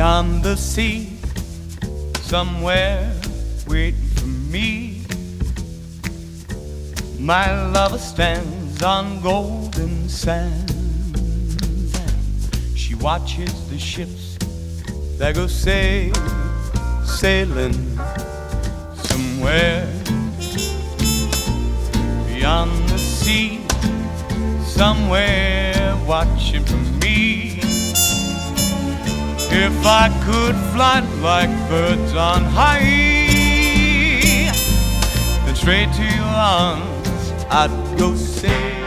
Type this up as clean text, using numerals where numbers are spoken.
beyond the sea, somewhere waiting for me. My lover stands on golden sands, and she watches the ships that go sailing somewhere beyond the sea, somewhere watching for me. If I could fly like birds on high, then straight to your arms I'd go sailing.